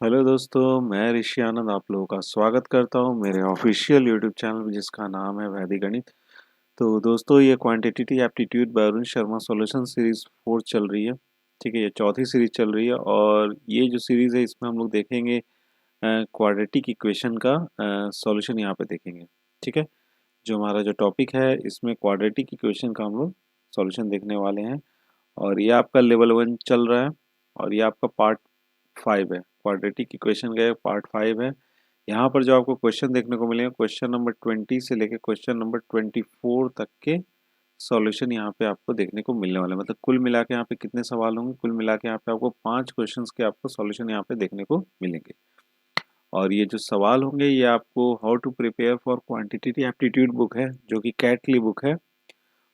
Hello दोस्तों, मैं ऋषि आनंद आप लोगों का स्वागत करता हूं मेरे ऑफिशियल यूट्यूब चैनल में जिसका नाम है वैदिक गणित। तो दोस्तों ये quantitative aptitude bye Arun Sharma solution series 4 चल रही है। ठीक है, ये चौथी सीरीज चल रही है और ये जो सीरीज है इसमें हम लोग देखेंगे क्वाड्रेटिक इक्वेशन का सॉल्यूशन यहाँ पे देखेंगे। ठीक है, जो हमारा जो टॉपिक है इसमें क्वाड्रेटिक इक्वेशन का हम लोग सॉल्यूशन देखने वाले हैं और ये आपका लेवल 1 चल रहा है और ये आपका पार्ट 5 है। क्वाड्रेटिक इक्वेशन का पार्ट 5 है। यहाँ पर जो आपको क्वेश्चन देखने को मिलेंगे क्वेश्चन नंबर 20 से लेकर क्वेश्चन नंबर 24 तक के सॉल्यूशन यहाँ पे आपको देखने को मिलने वाले हैं। मतलब कुल मिला के यहाँ पे कितने सवाल होंगे, कुल मिला के यहाँ पे आपको 5 क्वेश्चंस के आपको सॉल्यूशन यहाँ पे देखने को मिलेंगे। और ये जो सवाल होंगे ये आपको how to prepare for quantitative aptitude book है जो कि कैट की बुक है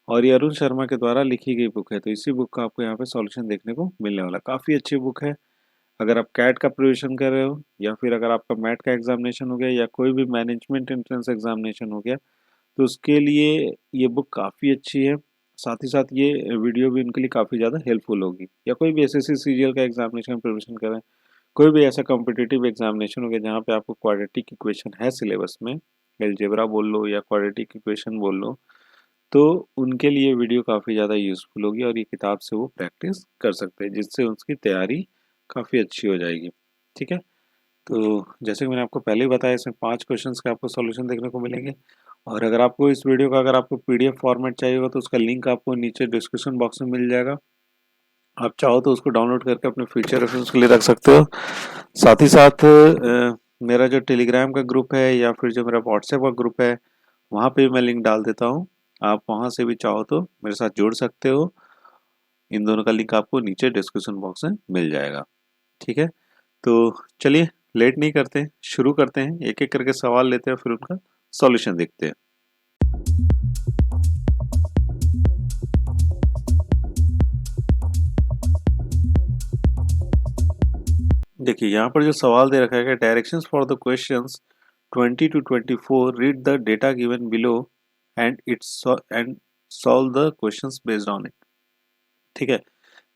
और ये अरुण शर्मा के द्वारा लिखी गई बुक है। तो इसी बुक का आपको यहाँ पे सॉल्यूशन देखने को मिलने वाला, काफ़ी अच्छी बुक है। अगर आप कैट का प्रिपरेशन कर रहे हो या फिर अगर आपका मैट का एग्जामिनेशन हो गया या कोई भी मैनेजमेंट एंट्रेंस एग्जामिनेशन हो गया तो उसके लिए ये बुक काफ़ी अच्छी है। साथ ही साथ ये वीडियो भी उनके लिए काफ़ी ज़्यादा हेल्पफुल होगी। या कोई भी एसएससी सीजीएल का एग्जामिनेशन प्रिपरेशन कर रहे हैं, कोई भी ऐसा कॉम्पिटिटिव एग्जामिनेशन हो गया जहाँ पे आपको क्वाड्रेटिक इक्वेशन है सिलेबस में, एलजेब्रा बोल लो या क्वाड्रेटिक इक्वेशन बोल लो, तो उनके लिए वीडियो काफ़ी ज़्यादा यूज़फुल होगी और ये किताब से वो प्रैक्टिस कर सकते हैं जिससे उसकी तैयारी काफ़ी अच्छी हो जाएगी। ठीक है, तो जैसे कि मैंने आपको पहले ही बताया इसमें 5 क्वेश्चंस का आपको सॉल्यूशन देखने को मिलेंगे। और अगर आपको इस वीडियो का अगर आपको पीडीएफ फॉर्मेट चाहिए होगा तो उसका लिंक आपको नीचे डिस्क्रिप्शन बॉक्स में मिल जाएगा। आप चाहो तो उसको डाउनलोड करके अपने फ्यूचर रेफरेंस के लिए रख सकते हो। साथ ही साथ मेरा जो टेलीग्राम का ग्रुप है या फिर जो मेरा व्हाट्सएप का ग्रुप है वहाँ पे मैं लिंक डाल देता हूँ। आप वहाँ से भी चाहो तो मेरे साथ जुड़ सकते हो। इन दोनों का लिंक आपको नीचे डिस्क्रिप्शन बॉक्स में मिल जाएगा। ठीक है, तो चलिए लेट नहीं करते, शुरू करते हैं। एक एक करके सवाल लेते हैं फिर उनका सॉल्यूशन देखते हैं। देखिए यहाँ पर जो सवाल दे रखा है, directions for the questions 20 to 24, read the data given below and solve the questions based on it. ठीक है,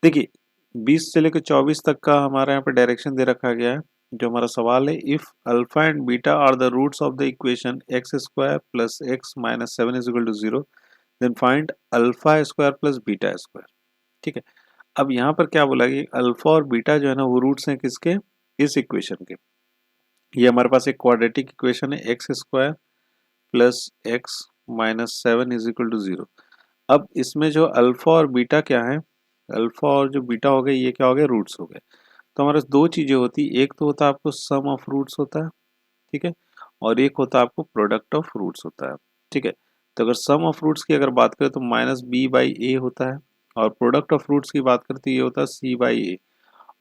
देखिए 20 से लेकर 24 तक का हमारा यहाँ पे डायरेक्शन दे रखा गया है। जो हमारा सवाल है, if alpha and beta are the roots of the equation X square plus X minus 7 is equal to 0, then find alpha square plus beta square. ठीक है, अब यहाँ पर क्या बोला कि अल्फा और बीटा जो है ना वो रूट्स हैं किसके, इस इक्वेशन के। ये हमारे पास एक क्वाड्रेटिक इक्वेशन है, X square plus X minus 7 is equal to 0। अब इसमें जो अल्फा और बीटा क्या है, अल्फा और जो बीटा हो गए ये क्या हो गए, रूट्स हो गए। तो हमारे पास दो चीजें होती, एक तो होता है आपको सम ऑफ रूट्स होता है, ठीक है, और एक होता है आपको प्रोडक्ट ऑफ रूट्स होता है। ठीक है, तो अगर सम ऑफ रूट्स की अगर बात करें तो माइनस बी बाई ए होता है और प्रोडक्ट ऑफ रूट्स की बात करते ये होता है सी बाई ए।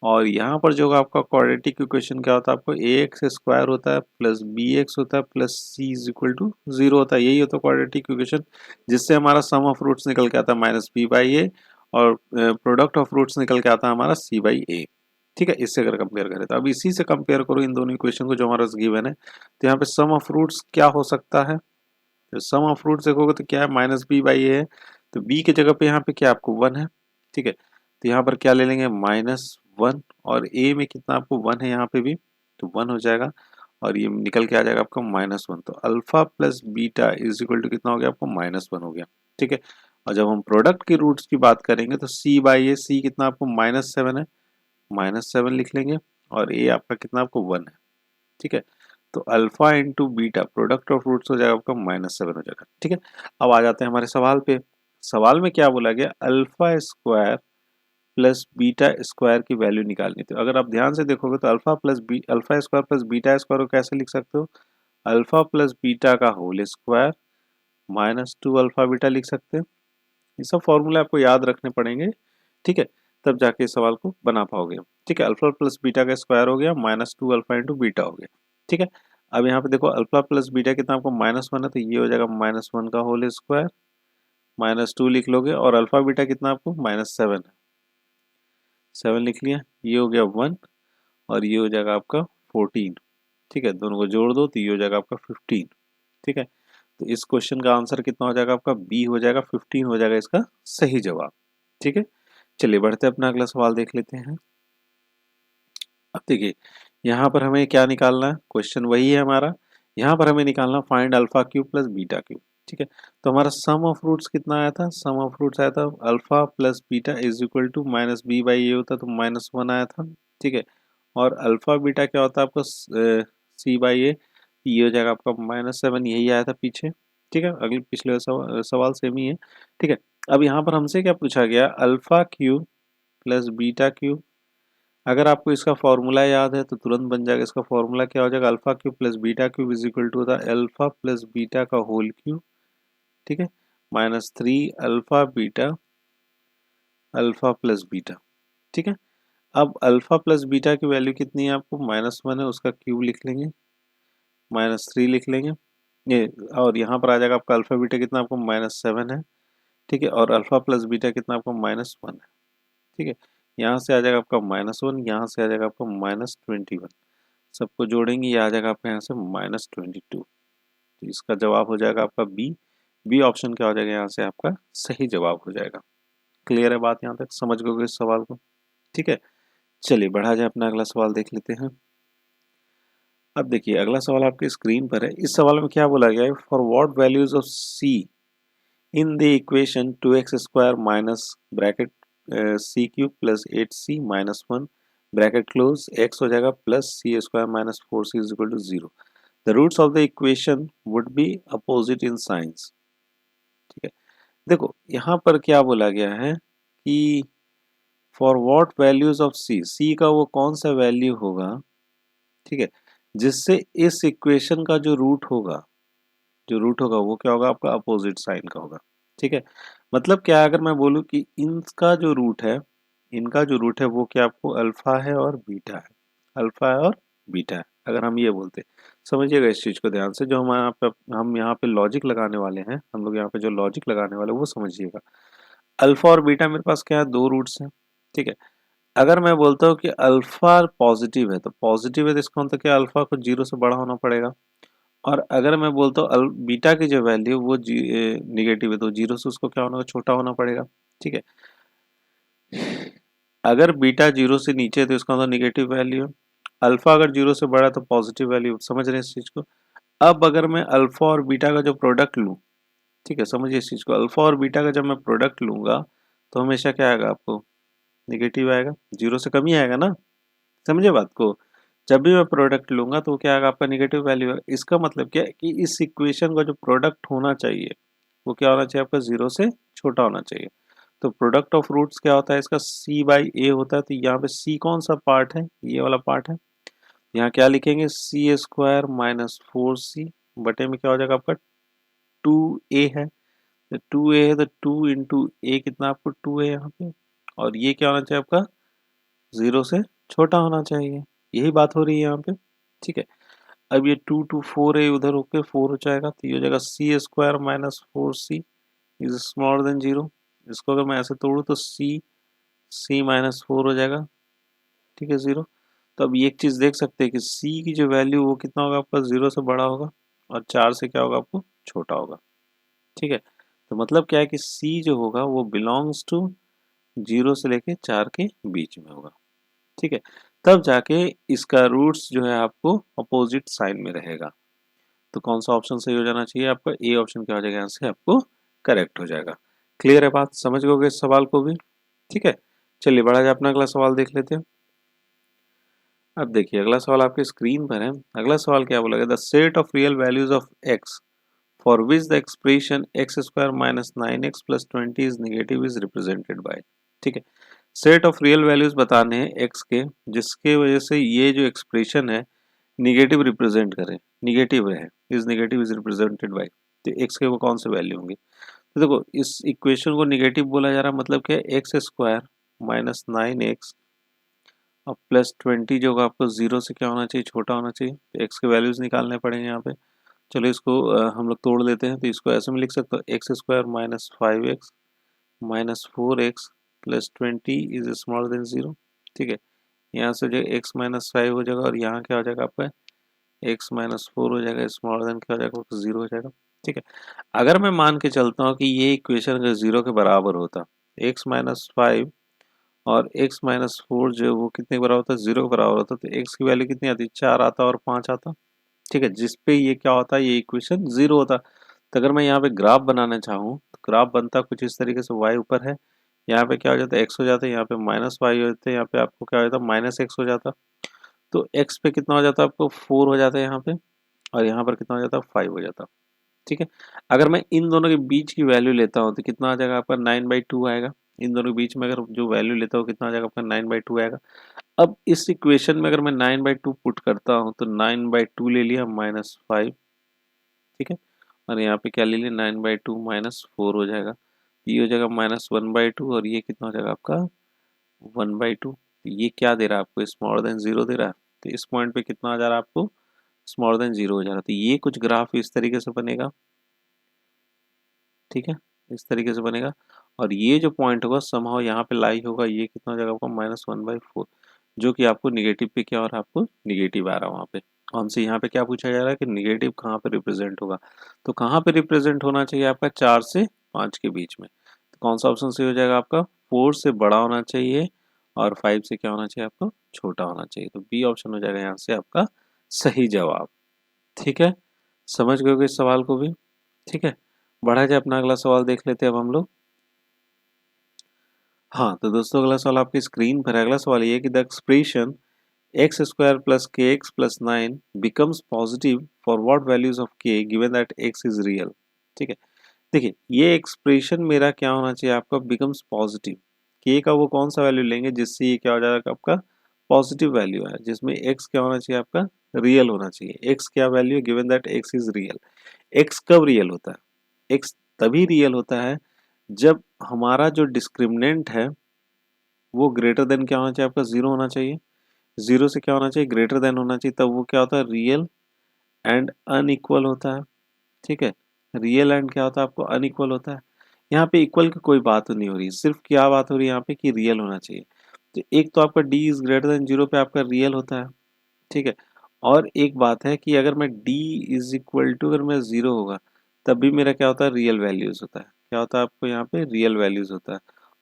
और यहाँ पर जो आपका क्वाड्रेटिक इक्वेशन क्या होता है, आपको ए एक्स स्क्वायर होता है प्लस बी एक्स होता है plus C is equal to 0 होता है। यही होता है क्वाड्रेटिक इक्वेशन जिससे हमारा सम ऑफ रूट्स निकल के आता है माइनस बी बाई ए और प्रोडक्ट ऑफ रूट्स निकल के आता है हमारा सी बाई ए। ठीक है, इससे अगर कंपेयर करें तो अब इसी से कंपेयर करो इन दोनों इक्वेशन को जो हमारा गिवन है। तो यहाँ पे सम ऑफ रूट्स क्या हो सकता है, तो सम ऑफ रूट्स देखोगे तो क्या है, माइनस बी बाई ए है, तो बी की जगह पे यहाँ पे क्या आपको 1 है। ठीक है, तो यहाँ पर क्या ले लेंगे, -1, और ए में कितना आपको 1 है यहाँ पे भी, तो 1 हो जाएगा और ये निकल के आ जाएगा आपका -1। तो alpha plus beta is equal to कितना हो गया आपको, -1 हो गया। ठीक है, और जब हम प्रोडक्ट की रूट्स की बात करेंगे तो सी बाई ए, सी कितना आपको -7 है, -7 लिख लेंगे और ए आपका कितना आपको 1 है। ठीक है, तो alpha into beta product of roots हो जाएगा आपका -7 हो जाएगा। ठीक है, अब आ जाते हैं हमारे सवाल पे। सवाल में क्या बोला गया, alpha square plus beta square की वैल्यू निकालनी थी। अगर आप ध्यान से देखोगे तो alpha square plus beta square को कैसे लिख सकते हो, अल्फा प्लस बीटा का होल स्क्वायर -2 अल्फा बीटा लिख सकते हैं। ये सब फॉर्मूला आपको याद रखने पड़ेंगे। ठीक है, तब जाके इस सवाल को बना पाओगे। ठीक है, अल्फा प्लस बीटा का स्क्वायर हो गया -2 अल्फा इंटू बीटा हो गया। ठीक है, अब यहाँ पे देखो अल्फा प्लस बीटा कितना आपको -1 है, तो ये हो जाएगा -1 का होल स्क्वायर, -2 लिख लोगे और अल्फा बीटा कितना आपको -7 है, 7 लिख लिया, ये हो गया 1 और ये हो जाएगा आपका 14। ठीक है, दोनों को जोड़ दो तो ये हो जाएगा आपका 15। ठीक है, तो इस क्वेश्चन का आंसर कितना हो जाएगा आपका, बी हो जाएगा, 15 हो जाएगा इसका सही जवाब। ठीक है, चलिए बढ़ते अपना अगला सवाल देख लेते हैं। अब देखिए यहाँ पर हमें क्या निकालना है, क्वेश्चन वही है हमारा। यहाँ पर हमें निकालना find alpha cube plus beta cube. ठीक है, तो हमारा सम ऑफ रूट्स कितना आया था, सम ऑफ रूट्स आया था alpha plus beta is equal to minus B by A होता तो -1 आया था। ठीक है, और अल्फा बीटा क्या होता है आपका सी बाई ए, ये हो जाएगा आपका -7, यही आया था पीछे। ठीक है, अगले पिछले सवाल सेम ही है। ठीक है, अब यहाँ पर हमसे क्या पूछा गया, alpha cube plus beta cube. अगर आपको इसका फॉर्मूला याद है तो तुरंत बन जाएगा। इसका फॉर्मूला क्या हो जाएगा, alpha cube plus beta cube is equal to होता है अल्फा प्लस बीटा का होल क्यूब। ठीक है, -3 अल्फा प्लस बीटा। ठीक है, अब अल्फा प्लस बीटा की वैल्यू कितनी है आपको, -1 है, उसका क्यूब लिख लेंगे, -3 लिख लेंगे ये, और यहाँ पर आ जाएगा आपका अल्फा बीटा कितना आपको -7 है। ठीक है, और अल्फा प्लस बीटा कितना आपको -1 है। ठीक है, यहाँ से आ जाएगा आपका -1, यहाँ से आ जाएगा आपका -21, सबको जोड़ेंगे ये आ जाएगा आपका यहाँ से -22। तो इसका जवाब हो जाएगा आपका बी। बी ऑप्शन क्या हो जाएगा यहाँ से आपका सही जवाब हो जाएगा। क्लियर है बात, यहाँ तक समझ गए इस सवाल को। ठीक है, चलिए बढ़ा जाए, अपना अगला सवाल देख लेते हैं। अब देखिए अगला सवाल आपकी स्क्रीन पर है। इस सवाल में क्या बोला गया है, for what values of c in the equation 2x square minus bracket c cube plus 8c -1 bracket close x हो जाएगा plus c square minus 4c is equal to 0, the roots of the equation would be opposite in science. ठीक है, देखो यहाँ पर क्या बोला गया है कि फॉर व्हाट वैल्यूज ऑफ सी, सी का वो कौन सा वैल्यू होगा, ठीक है, जिससे इस इक्वेशन का जो रूट होगा, जो रूट होगा वो क्या होगा आपका अपोजिट साइन का होगा। ठीक है, मतलब क्या है, अगर मैं बोलूँ कि इनका जो रूट है, इनका जो रूट है वो क्या आपको अल्फा है और बीटा है, अल्फा है और बीटा है। अगर हम ये बोलते, समझिएगा इस चीज़ को ध्यान से, जो हम यहाँ पे लॉजिक लगाने वाले हैं, हम लोग यहाँ पे जो लॉजिक लगाने वाले हैं वो समझिएगा। अल्फा और बीटा मेरे पास क्या है, दो रूट्स हैं। ठीक है, अगर मैं बोलता हूँ कि अल्फा पॉजिटिव है, तो पॉजिटिव है तो इसका मतलब क्या, अल्फा को 0 से बड़ा होना पड़ेगा। और अगर मैं बोलता हूँ बीटा की जो वैल्यू वो निगेटिव है, तो 0 से उसको क्या होना, छोटा होना पड़ेगा। ठीक है, अगर बीटा 0 से नीचे है तो इसका मतलब निगेटिव वैल्यू है, अल्फा अगर 0 से बड़ा है तो पॉजिटिव वैल्यू। समझ रहे हैं इस चीज़ को। अब अगर मैं अल्फा और बीटा का जो प्रोडक्ट लूँ, ठीक है, समझिए इस चीज़ को, अल्फा और बीटा का जब मैं प्रोडक्ट लूँगा तो हमेशा क्या आएगा आपको, निगेटिव आएगा, 0 से कम ही आएगा ना। समझे बात को, जब भी मैं प्रोडक्ट लूंगा तो क्या आएगा आपका, निगेटिव वैल्यू है। इसका मतलब क्या है कि इस इक्वेशन का जो प्रोडक्ट होना चाहिए वो क्या होना चाहिए आपका, 0 से छोटा होना चाहिए। तो प्रोडक्ट ऑफ रूट्स क्या होता है इसका, c बाई ए होता है। तो यहाँ पे c कौन सा पार्ट है, ये वाला पार्ट है। यहाँ क्या लिखेंगे, सी स्क्वायर माइनस 4c बटे में क्या हो जाएगा आपका 2a है। तो 2a है तो 2 इंटू ए कितना आपको 2 है यहाँ पे, और ये क्या होना चाहिए आपका, 0 से छोटा होना चाहिए। यही बात हो रही है यहाँ पे। ठीक है, अब ये 2 to 4 है, उधर होके 4 हो जाएगा, तो ये हो जाएगा C square minus 4c is smaller than 0। इसको अगर मैं ऐसे तोड़ूँ तो सी -4 हो जाएगा। ठीक है, 0। तो अब ये एक चीज़ देख सकते हैं कि c की जो वैल्यू वो कितना होगा आपका, 0 से बड़ा होगा और 4 से क्या होगा आपको, छोटा होगा। ठीक है, तो मतलब क्या है कि c जो होगा वो बिलोंग्स टू 0 से लेके 4 के बीच में होगा। ठीक है, तब जाके इसका रूट्स जो है आपको अपोजिट साइन में रहेगा। तो कौन सा ऑप्शन सही हो जाना चाहिए आपका, ए ऑप्शन क्या हो जाएगा, यहाँ से आपको करेक्ट हो जाएगा। क्लियर है बात, समझ गए इस सवाल को भी। ठीक है, चलिए बढ़ा जाए, अपना अगला सवाल देख लेते हैं। अब देखिए अगला सवाल आपके स्क्रीन पर है। अगला सवाल क्या बोला गया, the set of real values of x for which the expression X square minus 9x plus 20 is negative is represented by. ठीक है, सेट ऑफ रियल वैल्यूज बताने हैं एक्स के, जिसके वजह से ये जो एक्सप्रेशन है निगेटिव रिप्रेजेंट करें, निगेटिव रहे, is negative is represented by. तो एक्स के वो कौन से वैल्यू होंगे, तो देखो इस इक्वेशन को निगेटिव बोला जा रहा है, मतलब क्या है, एक्स स्क्वायर माइनस 9x और प्लस 20 जो होगा आपको 0 से क्या होना चाहिए, छोटा होना चाहिए। तो एक्स के वैल्यूज निकालने पड़ेंगे यहाँ पे। चलो इसको हम लोग तोड़ लेते हैं। तो इसको ऐसे में लिख सकते हो, x square minus 5x minus 4x plus 20 is smaller than 0। ठीक है, यहाँ से जो x माइनस 5 हो जाएगा और यहाँ क्या हो जाएगा आपका x माइनस 4 हो जाएगा, स्मॉलर देन क्या हो जाएगा, 0 हो जाएगा। ठीक है, अगर मैं मान के चलता हूँ कि ये इक्वेशन अगर 0 के बराबर होता, x माइनस 5 और x माइनस 4 जो है वो कितने के बराबर होता है, 0 के बराबर होता है। तो x की वैल्यू कितनी आती है, 4 आता और 5 आता। ठीक है, जिस पे ये क्या होता है, ये इक्वेशन 0 होता। तो अगर मैं यहाँ पे ग्राफ बनाना चाहूँ तो ग्राफ बनता कुछ इस तरीके से, y ऊपर है, यहाँ पे क्या हो जाता है, x हो जाता है, यहाँ पे माइनस वाई हो जाता है, यहाँ पे आपको क्या हो जाता है, माइनस एक्स हो जाता। तो x पे कितना हो जाता है आपको, 4 हो जाता है यहाँ पे, और यहाँ पर कितना हो जाता है, 5 हो जाता। ठीक है, अगर मैं इन दोनों के बीच की वैल्यू लेता हूँ तो कितना आ जाएगा आपका, 9/2 आएगा। इन दोनों के बीच में अगर जो वैल्यू लेता हूँ कितना आ जाएगा आपका, 9/2 आएगा। अब इस इक्वेशन में अगर मैं 9/2 पुट करता हूँ तो 9/2 ले लिया -5। ठीक है, और यहाँ पे क्या ले लिया, 9/2 -4 हो जाएगा। ये हो जाएगा -1/2, और ये कितना हो जाएगा आपका 1/2। ये क्या दे रहा है आपको, स्मॉलर देन 0 दे रहा है। तो इस पॉइंट पे कितना आ जा रहा है आपको, स्मॉलर देन 0 हो जा रहा है। तो ये कुछ ग्राफ इस तरीके से बनेगा। ठीक है, इस तरीके से बनेगा, और ये जो पॉइंट होगा समहाउ यहाँ पे लाई होगा, ये कितना हो जाएगा आपका -1/4, जो कि आपको निगेटिव पे क्या हो रहा है, आपको निगेटिव आ रहा है वहाँ पे। हमसे यहाँ पे क्या पूछा जा रहा है कि निगेटिव कहाँ पे रिप्रेजेंट होगा, तो कहाँ पे रिप्रेजेंट होना चाहिए आपका, 4 से 5 के बीच में। तो कौन सा ऑप्शन सही हो जाएगा आपका, 4 से बड़ा होना चाहिए और 5 से क्या होना चाहिए आपको, छोटा होना चाहिए। तो बी ऑप्शन हो जाएगा यहाँ से आपका सही जवाब। ठीक है, समझ गए होगे इस सवाल को भी। ठीक है, बढ़ा जाए, अपना अगला सवाल देख लेते हैं अब हम लोग। हाँ, तो दोस्तों अगला सवाल आपकी स्क्रीन पर है। अगला सवाल ये है कि the expression X square plus K X plus 9 becomes positive for what values of K given that X is real. ठीक है, देखिए ये एक्सप्रेशन मेरा क्या होना चाहिए आपका, बिकम्स पॉजिटिव। के का वो कौन सा वैल्यू लेंगे जिससे ये क्या हो जाएगा आपका, पॉजिटिव वैल्यू है, जिसमें एक्स क्या होना चाहिए आपका, रियल होना चाहिए। एक्स क्या वैल्यू है, given that X is real. X कब रियल होता है, एक्स तभी रियल होता है जब हमारा जो डिस्क्रिमिनेंट है वो ग्रेटर देन क्या होना चाहिए आपका, 0 होना चाहिए। 0 से क्या होना चाहिए, ग्रेटर देन होना चाहिए, तब वो क्या होता है, रियल एंड अनइक्वल होता है। ठीक है, रियल एंड क्या होता है आपको, अनइक्वल होता है। यहाँ पे इक्वल की कोई बात नहीं हो रही, सिर्फ क्या बात हो रही है यहाँ पे कि रियल होना चाहिए। तो एक तो आपका डी इज ग्रेटर देन 0 पे आपका रियल होता है। ठीक है, और एक बात है कि अगर मैं डी इज इक्वल टू, अगर मैं 0 होगा तब भी मेरा क्या होता है, रियल वैल्यूज होता है। क्या होता है आपको यहाँ पे, रियल वैल्यूज होता है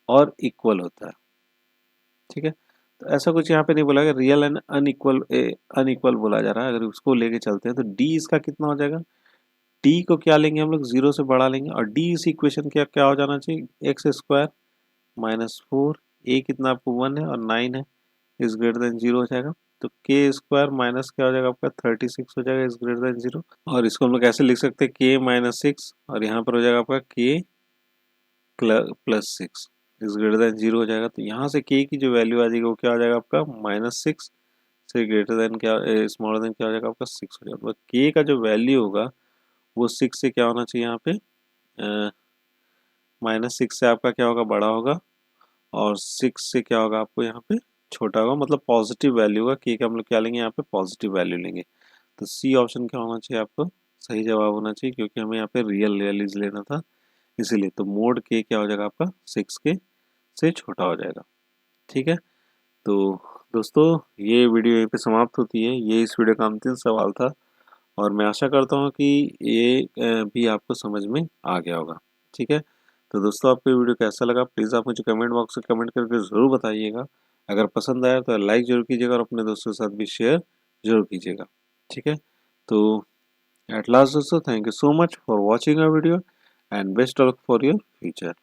और इक्वल होता है। ठीक है, तो ऐसा कुछ यहाँ पे नहीं बोला गया, रियल एंड अनइक्वल, अनइक्वल बोला जा रहा है। अगर उसको लेके चलते हैं तो डी इसका कितना हो जाएगा, डी को क्या लेंगे हम लोग, 0 से बढ़ा लेंगे, और डी इस इक्वेशन क्या क्या हो जाना चाहिए, एक्स स्क्वायर -4, ए कितना आपको 1 है और 9 है, इज ग्रेटर देन 0 हो जाएगा। तो के स्क्वायर माइनस क्या हो जाएगा आपका, 36 हो जाएगा, इज ग्रेटर देन 0। और इसको हम लोग ऐसे लिख सकते हैं, के -6, और यहाँ पर हो जाएगा आपका के +6 इज ग्रेटर देन 0 हो जाएगा। तो यहाँ से के की जो वैल्यू आ जाएगी वो क्या हो जाएगा आपका, -6 से ग्रेटर देन क्या, स्मॉलर देन क्या हो जाएगा आपका, 6 हो जाएगा। तो के का जो वैल्यू होगा वो 6 से क्या होना चाहिए यहाँ पे, -6 से आपका क्या होगा, बड़ा होगा, और 6 से क्या होगा आपको यहाँ पे छोटा होगा, मतलब पॉजिटिव वैल्यू होगा। के का हम लोग क्या लेंगे यहाँ पे, पॉजिटिव वैल्यू लेंगे। तो सी ऑप्शन क्या होना चाहिए आपको, सही जवाब होना चाहिए, क्योंकि हमें यहाँ पे रियल वैल्यूज लेना था इसीलिए। तो मोड के क्या हो जाएगा आपका, 6 के से छोटा हो जाएगा। ठीक है, तो दोस्तों ये वीडियो यहीं पे समाप्त होती है। ये इस वीडियो का अंतिम सवाल था, और मैं आशा करता हूँ कि ये भी आपको समझ में आ गया होगा। ठीक है, तो दोस्तों आपको ये वीडियो कैसा लगा, प्लीज़ आप मुझे कमेंट बॉक्स में कमेंट करके ज़रूर बताइएगा। अगर पसंद आया तो लाइक ज़रूर कीजिएगा, और अपने दोस्तों के साथ भी शेयर ज़रूर कीजिएगा। ठीक है, तो एट लास्ट दोस्तों, thank you so much for watching our video, and best of luck for your future.